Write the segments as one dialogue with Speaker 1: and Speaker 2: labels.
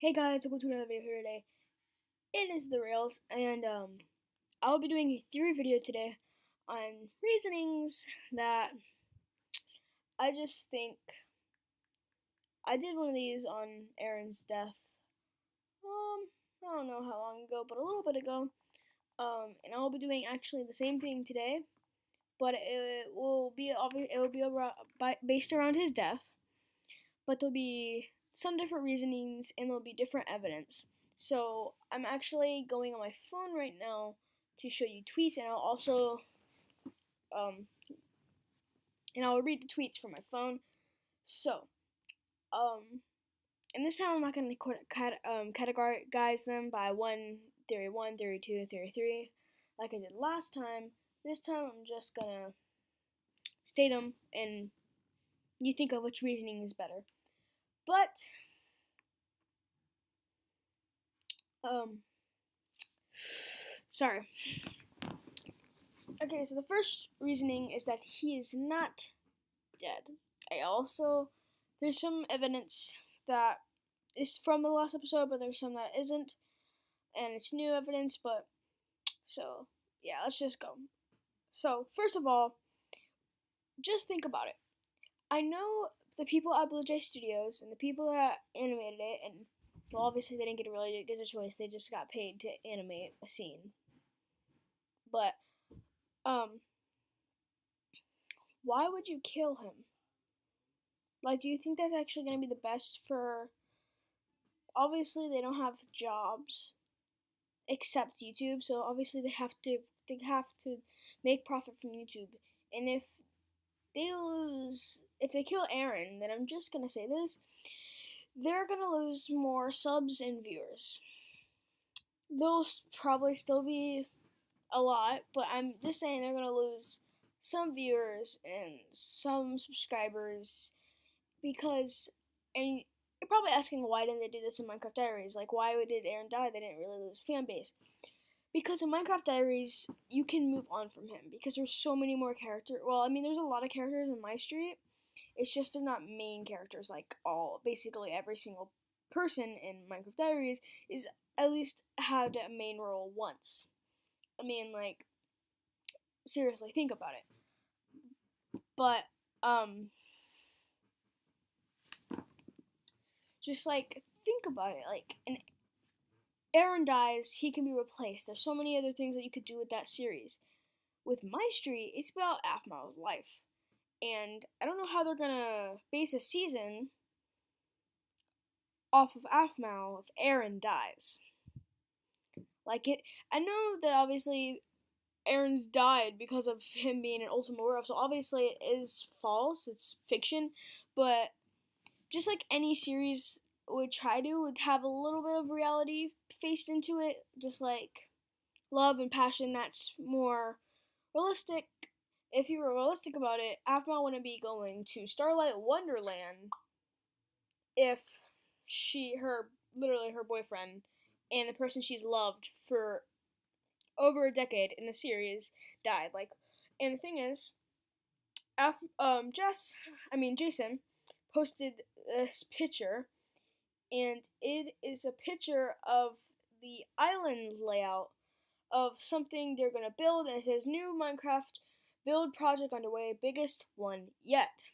Speaker 1: Hey guys, welcome to another video here today. It is the Rails, and I will be doing a theory video today on reasonings that I just think. I did one of these on Aaron's death. I don't know how long ago, but a little bit ago. And I will be doing actually the same thing today, but it will be based around his death. But there'll be some different reasonings and there'll be different evidence. So I'm actually going on my phone right now to show you tweets, and I'll also um, I'll read the tweets from my phone. So and this time I'm not going to categorize them by theory 2, theory 3, like I did last time. This time I'm just gonna state them, and you think of which reasoning is better. But sorry. Okay, so the first reasoning is that he is not dead. There's some evidence that is from the last episode, but there's some that isn't, and it's new evidence, but, so, yeah, let's just go. So, first of all, just think about it. I know the people at BluJay Studios and the people that animated it, and, well, obviously they didn't get a choice, they just got paid to animate a scene. But, why would you kill him? Like, do you think that's actually going to be the best for... Obviously, they don't have jobs except YouTube, so obviously they have to make profit from YouTube. And if they kill Aaron, then I'm just going to say this, they're going to lose more subs and viewers. They'll probably still be a lot, but I'm just saying they're going to lose some viewers and some subscribers because, and you're probably asking, why didn't they do this in Minecraft Diaries? Like, why did Aaron die? They didn't really lose fan base. Because in Minecraft Diaries, you can move on from him because there's so many more characters. Well, I mean, there's a lot of characters in MyStreet. It's just they're not main characters. Like basically every single person in Minecraft Diaries is at least had a main role once. I mean, like, seriously, think about it. But just like think about it. Like, an Aaron dies, he can be replaced. There's so many other things that you could do with that series. With MyStreet, it's about Aphmau's life. And I don't know how they're gonna base a season off of Aphmau if Aaron dies. I know that obviously Aaron's died because of him being an Ultimate Werewolf, so obviously it is false, it's fiction, but just like any series would have a little bit of reality faced into it, just like love and passion, that's more realistic. If you were realistic about it, Aphmau wouldn't be going to Starlight Wonderland if her boyfriend and the person she's loved for over a decade in the series died. And the thing is, Jason posted this picture, and it is a picture of the island layout of something they're gonna build, and it says new Minecraft build project underway, biggest one yet.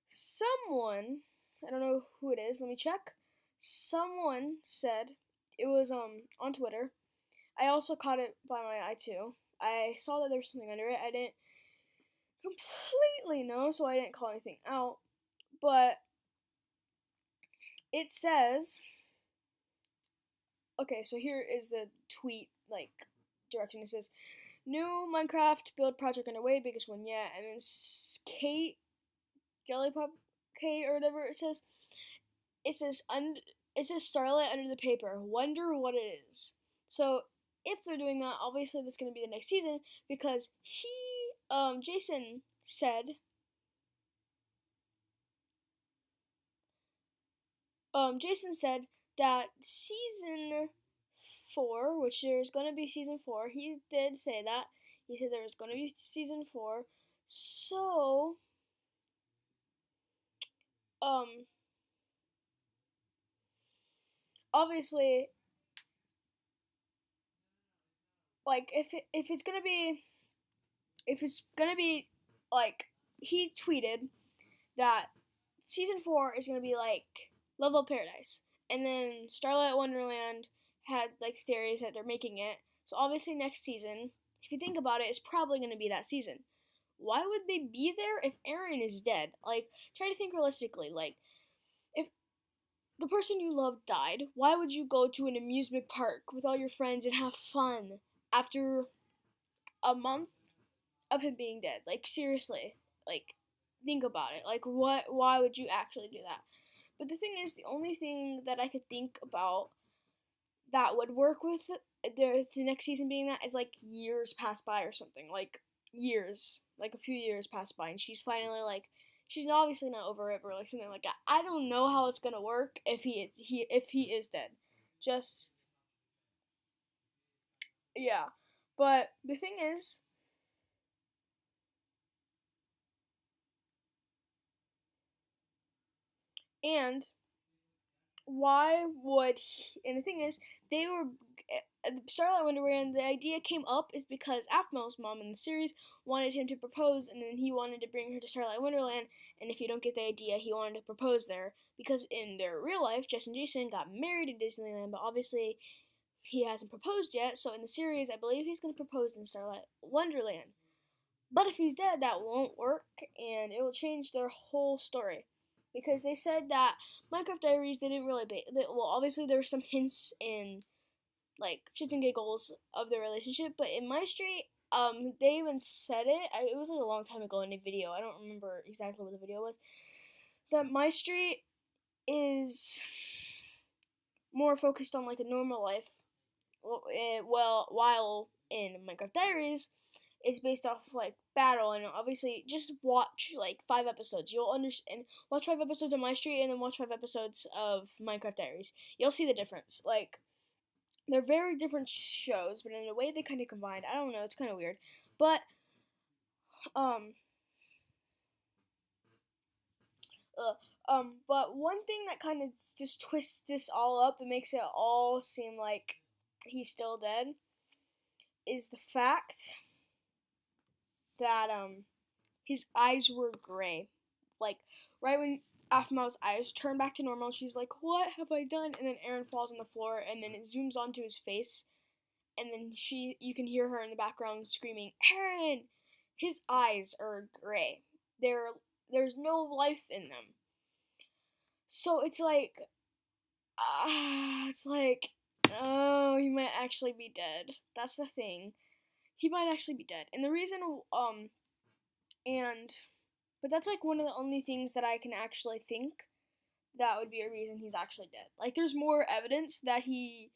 Speaker 1: Someone, I don't know who it is, let me check. Someone said, it was on Twitter. I also caught it by my eye too. I saw that there was something under it. I didn't completely know, so I didn't call anything out. But it says, okay, so here is the tweet, direction. It says, new Minecraft build project underway, biggest one yet. And then Kate, Jellypop Kate, or whatever it says, it says Starlight under the paper. Wonder what it is. So if they're doing that, obviously that's going to be the next season, because Jason said, that season 4, which there's going to be season 4, he did say that. He said there was going to be season 4. So, obviously, like, if it's gonna be like, he tweeted that season 4 is gonna be like Level of Paradise, and then Starlight Wonderland had like theories that they're making it. So obviously next season, if you think about it, it's probably gonna be that season. Why would they be there if Aaron is dead? Like, try to think realistically. Like, if the person you love died, why would you go to an amusement park with all your friends and have fun after a month of him being dead? Like, seriously. Like, think about it. Like, why would you actually do that? But the thing is, the only thing that I could think about that would work with the next season being that is like years pass by or something. Like, years. Like, a few years pass by, and she's finally like, she's obviously not over it, or like something like that. I don't know how it's gonna work if he is dead. Just, yeah. But the thing is, and why would and the thing is, they were Starlight Wonderland, the idea came up is because Aphmel's mom in the series wanted him to propose, and then he wanted to bring her to Starlight Wonderland, and if you don't get the idea, he wanted to propose there, because in their real life, Jess and Jason got married in Disneyland, but obviously he hasn't proposed yet, so in the series, I believe he's going to propose in Starlight Wonderland. But if he's dead, that won't work, and it will change their whole story. Because they said that Minecraft Diaries, they didn't really well, obviously there were some hints in, like, shits and giggles of their relationship, but in MyStreet, they even said it, it was like a long time ago in a video, I don't remember exactly what the video was, that MyStreet is more focused on, like, a normal life, well, while in Minecraft Diaries, it's based off like battle, and obviously just watch like 5 episodes. You'll understand. Watch 5 episodes of MyStreet, and then watch 5 episodes of Minecraft Diaries. You'll see the difference. Like, they're very different shows, but in a way they kind of combined. I don't know. It's kind of weird, but um but one thing that kind of just twists this all up and makes it all seem like he's still dead is the fact that his eyes were gray. Like, right when Aphmau's eyes turn back to normal, she's like, "What have I done?" And then Aaron falls on the floor, and then it zooms onto his face, and then you can hear her in the background screaming, "Aaron!" His eyes are gray. There's no life in them. So it's like, oh, he might actually be dead. That's the thing. He might actually be dead. And the reason, and but that's like one of the only things that I can actually think that would be a reason he's actually dead. Like, there's more evidence that he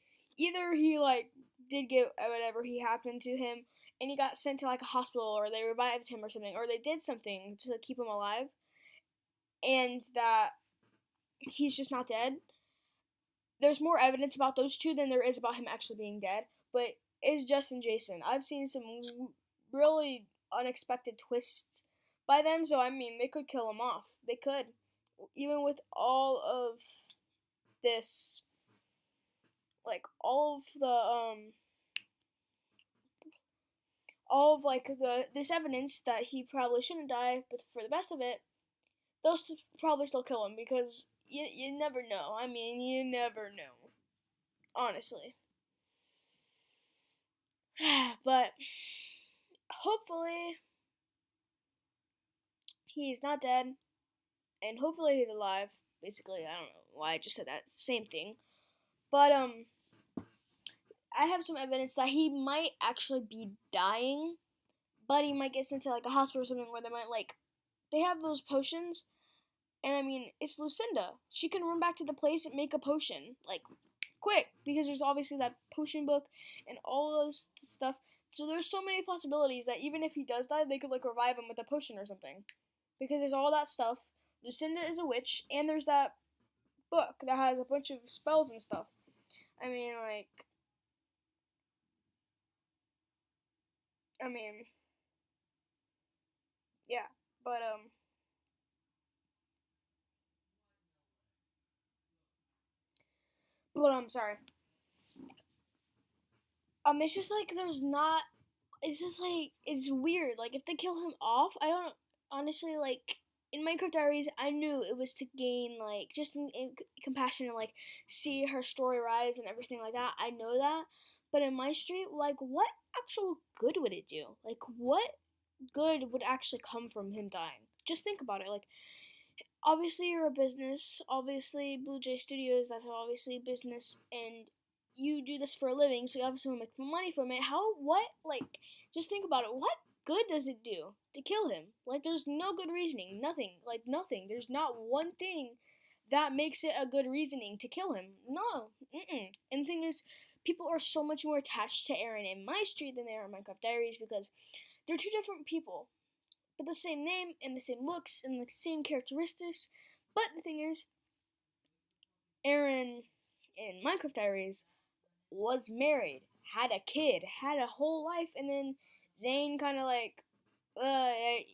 Speaker 1: like did get whatever he happened to him, and he got sent to like a hospital, or they revived him or something, or they did something to keep him alive, and that he's just not dead. There's more evidence about those two than there is about him actually being dead. But it's Jess and Jason. I've seen some really unexpected twists by them, so I mean, they could kill him off. They could, even with all of this, like all of like this evidence that he probably shouldn't die, but for the best of it, they'll probably still kill him, because you never know. I mean, you never know, honestly. But hopefully he's not dead, and hopefully he's alive. Basically, I don't know why I just said that. Same thing. But I have some evidence that he might actually be dying, but he might get sent to like a hospital or something where they have those potions, and I mean, it's Lucinda. She can run back to the place and make a potion, like, quick, because there's obviously that potion book and all those stuff. So there's so many possibilities that even if he does die, they could like revive him with a potion or something, because there's all that stuff. Lucinda is a witch, and there's that book that has a bunch of spells and stuff. I mean, I mean, yeah, but But I'm sorry. It's just like there's not. It's just like it's weird. Like if they kill him off, I don't honestly like. In Minecraft Diaries, I knew it was to gain like just in compassion and like see her story rise and everything like that. I know that, but in MyStreet, like what actual good would it do? Like what good would actually come from him dying? Just think about it. Like obviously you're a business. Obviously BluJay Studios, that's obviously business, and you do this for a living, so you obviously want to make money from it. How? What? Like, just think about it. What good does it do to kill him? Like, there's no good reasoning. Nothing. Like, nothing. There's not one thing that makes it a good reasoning to kill him. No. Mm-mm. And the thing is, people are so much more attached to Aaron in MyStreet than they are in Minecraft Diaries because they're two different people, but the same name and the same looks and the same characteristics. But the thing is, Aaron in Minecraft Diaries was married, had a kid, had a whole life, and then Zane kind of like,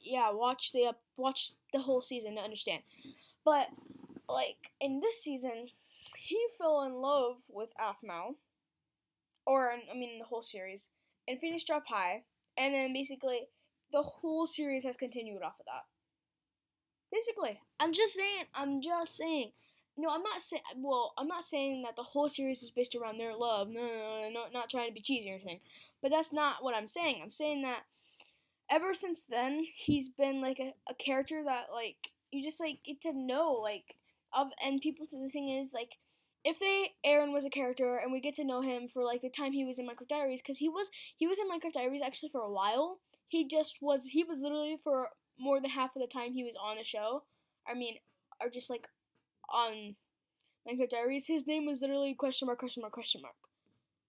Speaker 1: yeah, watch the whole season to understand. But like in this season, he fell in love with Aphmau, or I mean the whole series, and finished Drop High, and then basically the whole series has continued off of that. Basically, I'm just saying. I'm just saying. No, I'm not saying. Well, I'm not saying that the whole series is based around their love. No, not trying to be cheesy or anything. But that's not what I'm saying. I'm saying that ever since then, he's been like a character that like you just like get to know like of and people. The thing is like if Aaron was a character and we get to know him for like the time he was in Minecraft Diaries, because he was in Minecraft Diaries actually for a while. He was literally for more than half of the time he was on the show. I mean, or just like on Minecraft Diaries, his name was literally question mark question mark question mark.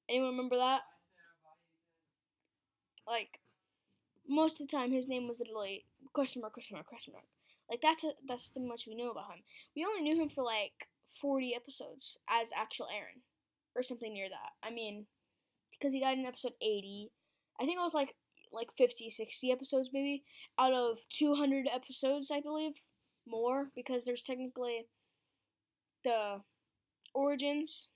Speaker 1: Anyone remember that? Like most of the time, his name was literally question mark question mark question mark. Like that's the much we know about him. We only knew him for like 40 episodes as actual Aaron, or something near that. I mean, because he died in episode 80. I think it was like 50, 60 episodes maybe out of 200 episodes, I believe, more because there's technically the origins.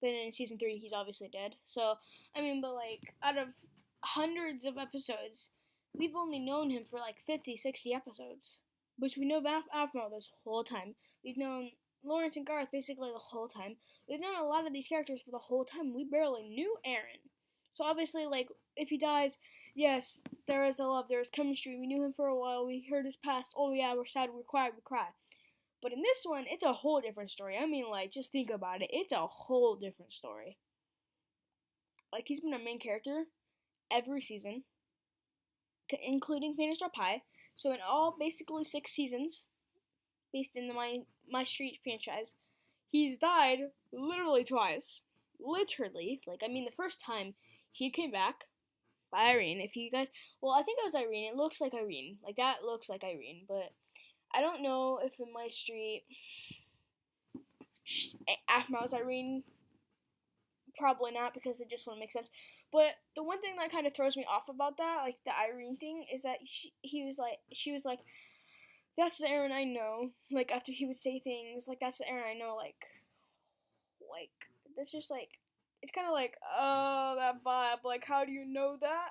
Speaker 1: But in season 3, he's obviously dead. So I mean, but like out of hundreds of episodes, we've only known him for like 50, 60 episodes, which we know Aphmau this whole time. We've known Lawrence and Garth basically the whole time. We've known a lot of these characters for the whole time. We barely knew Aaron. So obviously, like, if he dies, yes, there is a love, there is chemistry. We knew him for a while. We heard his past. Oh yeah, we're sad, we cry, we cry. But in this one, it's a whole different story. I mean, like, just think about it. It's a whole different story. Like, he's been a main character every season, including Finished Up High. So in all, basically 6 seasons, based in the MyStreet franchise, he's died literally twice. Literally, like I mean, the first time he came back by Irene. If you guys, well, I think it was Irene. It looks like Irene. Like that looks like Irene, but I don't know if in MyStreet Aphmau's Irene. Probably not because it just wouldn't make sense. But the one thing that kind of throws me off about that, like the Irene thing, is that she was like, that's the Aaron I know. Like after he would say things, like that's the Aaron I know. Like that's just like, it's kind of like, oh, that vibe. Like how do you know that?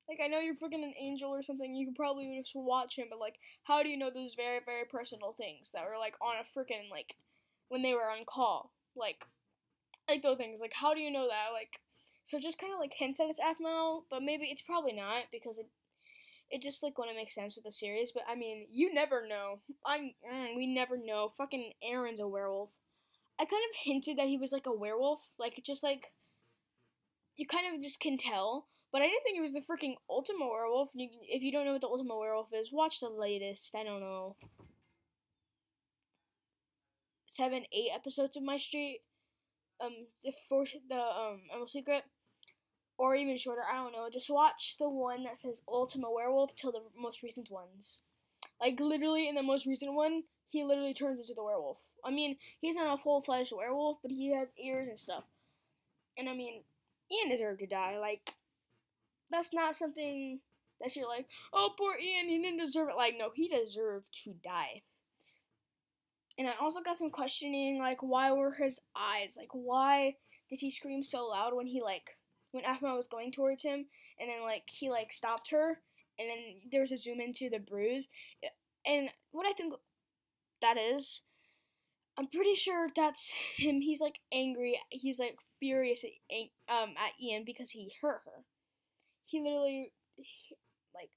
Speaker 1: Like I know you're freaking an angel or something. You could probably just watch him, but like, how do you know those very very personal things that were like on a freaking like when they were on call, like those things. Like how do you know that? Like so it just kind of like hints that it's Aphmau, but maybe it's probably not because it just like wouldn't make sense with the series. But I mean, you never know. We never know. Fucking Aaron's a werewolf. I kind of hinted that he was like a werewolf, like just like you kind of just can tell. But I didn't think it was the freaking Ultima Werewolf. If you don't know what the Ultima Werewolf is, watch the latest, I don't know, 7, 8 episodes of MyStreet. The Emerald Secret, or even shorter. I don't know. Just watch the one that says Ultima Werewolf till the most recent ones. Like literally in the most recent one, he literally turns into the werewolf. I mean, he's not a full-fledged werewolf, but he has ears and stuff. And I mean, Ian deserved to die. Like that's not something that you're like, oh poor Ian, he didn't deserve it. Like no, he deserved to die. And I also got some questioning, like, why were his eyes, like, why did he scream so loud when when Afma was going towards him, and then, like, he, like, stopped her, and then there was a zoom into the bruise. And what I think that is, I'm pretty sure that's him. He's, like, angry. He's, like, furious at Ian because he hurt her. He literally, like,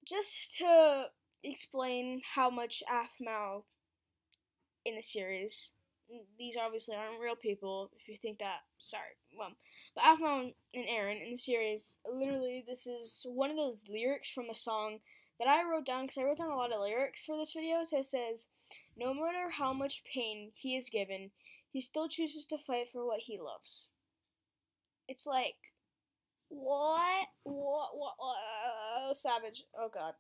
Speaker 1: just to explain how much Afmao in the series. These obviously aren't real people. If you think that, sorry. Well, but Afmao and Aaron in the series, literally, this is one of those lyrics from a song that I wrote down because I wrote down a lot of lyrics for this video. So it says, "No matter how much pain he is given, he still chooses to fight for what he loves." It's like, what? What? Oh, savage. Oh god.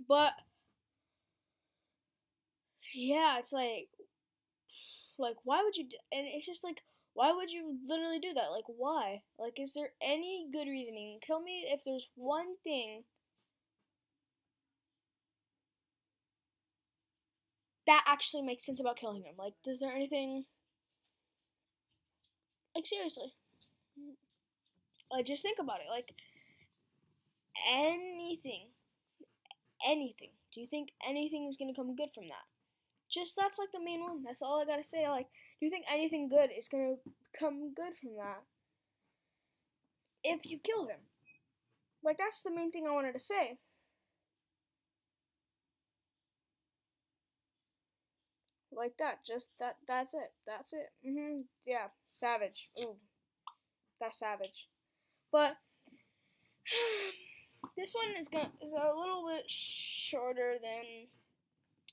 Speaker 1: But yeah, it's like why would you and it's just like why would you literally do that? Like why? Like is there any good reasoning? Tell me if there's one thing that actually makes sense about killing him. Like is there anything like seriously? Like just think about it. Like anything. Anything. Do you think anything is gonna come good from that? Just that's like the main one. That's all I gotta say. Like, do you think anything good is gonna come good from that if you kill him? Like that's the main thing I wanted to say. Like that. Just that. That's it. That's it. Yeah. Savage. Ooh, that's savage. But this one is a little bit shorter than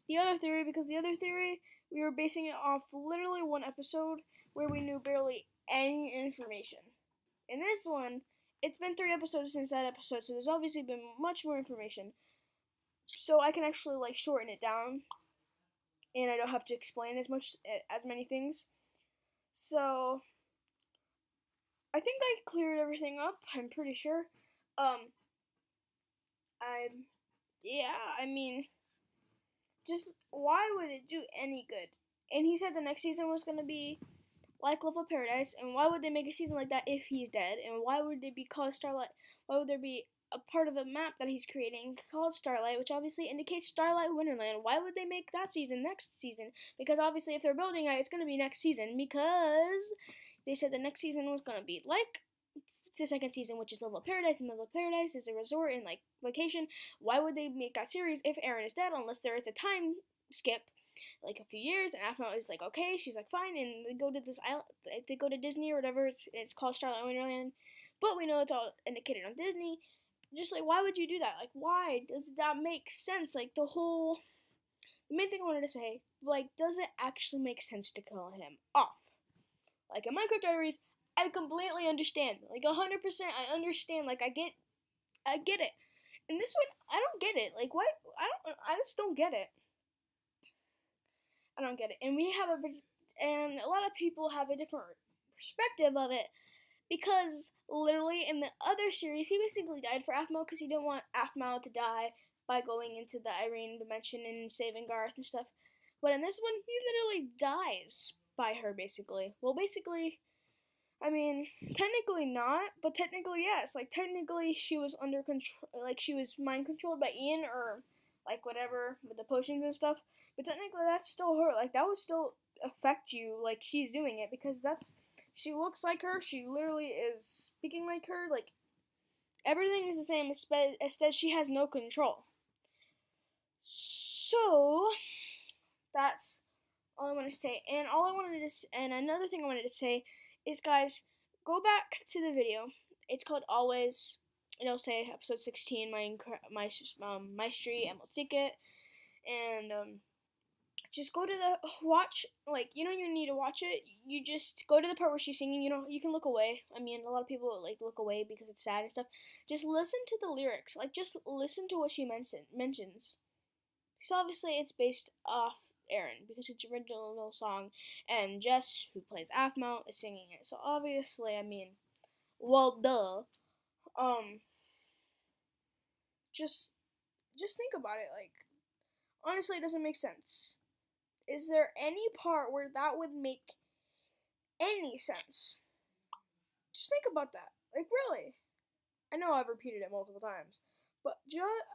Speaker 1: the other theory because the other theory we were basing it off literally one episode where we knew barely any information. In this one, it's been 3 episodes since that episode, so there's obviously been much more information. So I can actually like shorten it down, and I don't have to explain as many things. So I think I cleared everything up. I'm pretty sure. Um, I yeah. I mean, just why would it do any good? And he said the next season was gonna be like Love of Paradise, and why would they make a season like that if he's dead? And why would they be called Starlight? Why would there be a part of a map that he's creating called Starlight, which obviously indicates Starlight Wonderland? Why would they make that season next season? Because obviously, if they're building it, it's going to be next season because they said the next season was going to be like the second season, which is Love of Paradise, and Love of Paradise is a resort and like vacation. Why would they make that series if Aaron is dead unless there is a time skip like a few years, and Afro is like, okay, she's like, fine, and they go to this island, they go to Disney or whatever, it's called Starlight Wonderland, but we know it's all indicated on Disney. Just like, why would you do that? Like, why does that make sense? Like, the main thing I wanted to say, like, does it actually make sense to kill him off? Like, in Minecraft Diaries, I completely understand, like, 100%, I understand, like, I get it. In this one, I don't get it. Like, why? I just don't get it. I don't get it. And a lot of people have a different perspective of it because literally in the other series, he basically died for Aphmau because he didn't want Aphmau to die by going into the Irene dimension and saving Garth and stuff. But in this one, he literally dies by her basically. Well, basically, I mean, technically not, but technically yes. Like technically, she was under control. Like she was mind controlled by Ian or like whatever with the potions and stuff. But technically, that's still her. Like that would still affect you. Like she's doing it because she looks like her. She literally is speaking like her. Like everything is the same. Instead, she has no control. So that's all I want to say. And another thing I wanted to say is, guys, go back to the video. It's called Always. It'll say episode 16, MyStreet, and we'll seek it. And just go to the watch. Like you need to watch it. You just go to the part where she's singing. You can look away. I mean, a lot of people like look away because it's sad and stuff. Just listen to the lyrics. Like just listen to what she mentions. Because obviously it's based off Aaron because it's an original song, and Jess, who plays Aphmau, is singing it. So obviously, I mean, well, duh. Um, just think about it. Like, honestly, it doesn't make sense. Is there any part where that would make any sense? Just think about that. Like, really. I know I've repeated it multiple times, but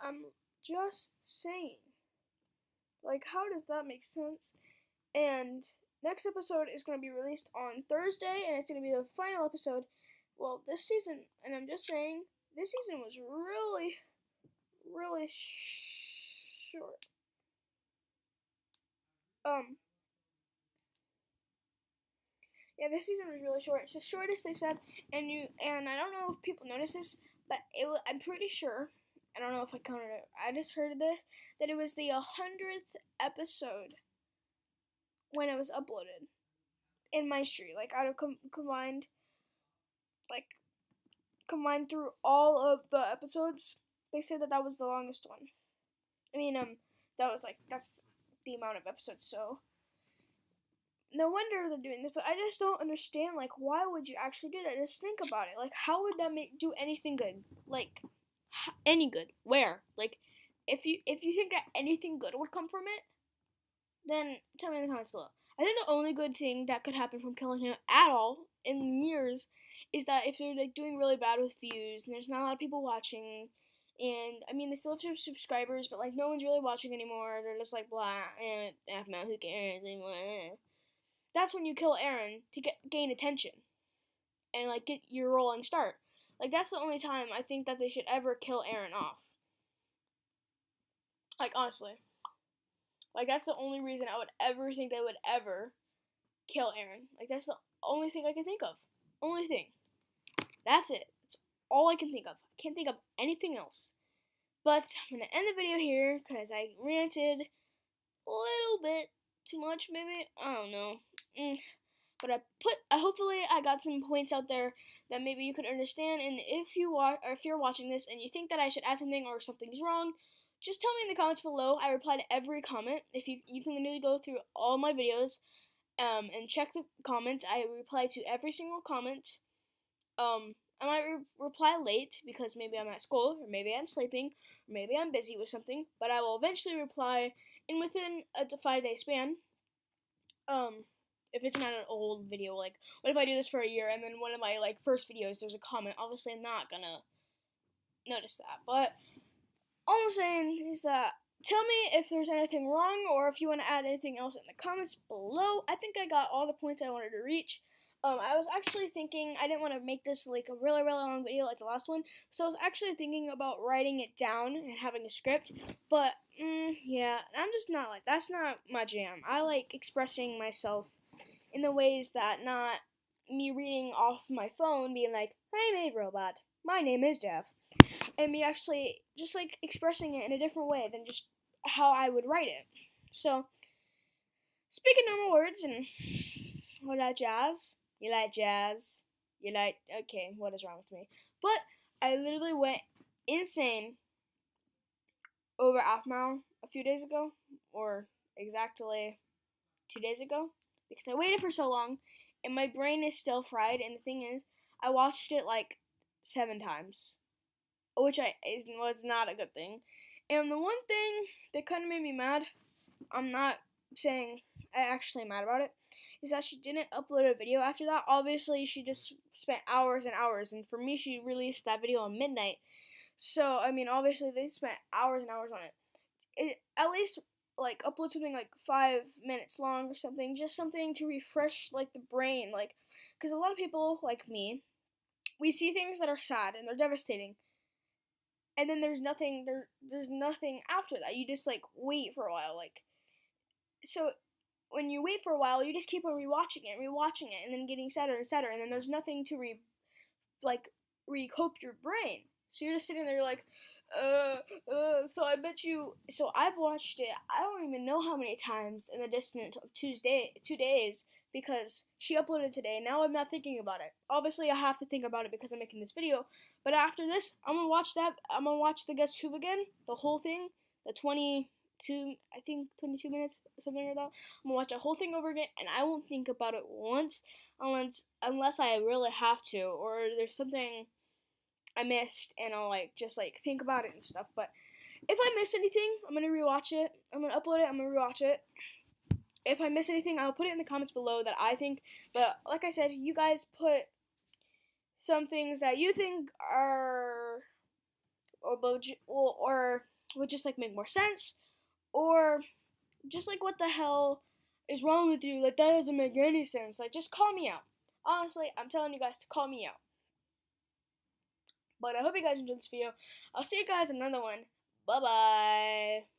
Speaker 1: I'm just saying. Like, how does that make sense? And next episode is going to be released on Thursday, and it's going to be the final episode. Well, this season, and I'm just saying, this season was really, really short. Yeah, this season was really short. It's the shortest they said, and I don't know if people notice this, but I'm pretty sure. I don't know if I counted it. I just heard this that it was the 100th episode when it was uploaded in MyStreet. Like out of combined through all of the episodes, they said that was the longest one. I mean, that's the amount of episodes. So no wonder they're doing this, but I just don't understand, like, why would you actually do that? Just think about it. Like, how would that do anything good? Like, any good? Where? Like, if you think that anything good would come from it, then tell me in the comments below. I think the only good thing that could happen from killing him at all in years is that if they're, like, doing really bad with views, and there's not a lot of people watching, and, I mean, they still have subscribers, but, like, no one's really watching anymore. They're just like, blah, who cares anymore, That's when you kill Aaron to gain attention and, like, get your rolling start. Like, that's the only time I think that they should ever kill Aaron off. Like, honestly. Like, that's the only reason I would ever think they would ever kill Aaron. Like, that's the only thing I can think of. Only thing. That's it. That's all I can think of. I can't think of anything else. But I'm going to end the video here because I ranted a little bit too much, maybe. I don't know. But hopefully I got some points out there that maybe you could understand. And if you're watching this and you think that I should add something or something's wrong, just tell me in the comments below. I reply to every comment. If you can literally go through all my videos, and check the comments. I reply to every single comment. I might reply late because maybe I'm at school, or maybe I'm sleeping, or maybe I'm busy with something. But I will eventually reply within a 5-day span. If it's not an old video, like, what if I do this for a year and then one of my, like, first videos there's a comment? Obviously I'm not gonna notice that, but all I'm saying is that tell me if there's anything wrong or if you want to add anything else in the comments below. I think I got all the points I wanted to reach. I was actually thinking I didn't want to make this like a really, really long video like the last one, so I was actually thinking about writing it down and having a script, but yeah, I'm just not like, that's not my jam. I like expressing myself in the ways that not me reading off my phone being like, "Hey, made robot, my name is Jeff," and me actually just like expressing it in a different way than just how I would write it. So, speaking normal words and all that jazz. You like jazz? Okay, what is wrong with me? But I literally went insane over Alphamau a few days ago, or exactly 2 days ago, because I waited for so long, and my brain is still fried, and the thing is, I watched it like 7 times, which was not a good thing. And the one thing that kind of made me mad, I'm not saying I actually am mad about it, is that she didn't upload a video after that. Obviously, she just spent hours and hours, and for me, she released that video on midnight. So, I mean, obviously, they spent hours and hours on it. At least, like, upload something like 5 minutes long or something, just something to refresh, like, the brain, like, because a lot of people, like me, we see things that are sad and they're devastating, and then there's nothing after that. You just, like, wait for a while, like, so when you wait for a while, you just keep on rewatching it, and then getting sadder and sadder, and then there's nothing to recope your brain. So you're just sitting there like, so I've watched it, I don't even know how many times in the distance of 2 days, because she uploaded today. Now I'm not thinking about it. Obviously, I have to think about it because I'm making this video, but after this, I'm gonna watch the Guess Who again, the whole thing, the 22 minutes, something like that. I'm gonna watch the whole thing over again, and I won't think about it once, unless I really have to, or there's something I missed, and I'll just think about it and stuff. But if I miss anything, I'm gonna rewatch it. I'm gonna upload it. I'm gonna rewatch it. If I miss anything, I'll put it in the comments below that I think. But like I said, you guys put some things that you think are or would just like make more sense, or just like what the hell is wrong with you? Like that doesn't make any sense. Like just call me out. Honestly, I'm telling you guys to call me out. But I hope you guys enjoyed this video. I'll see you guys in another one. Bye bye.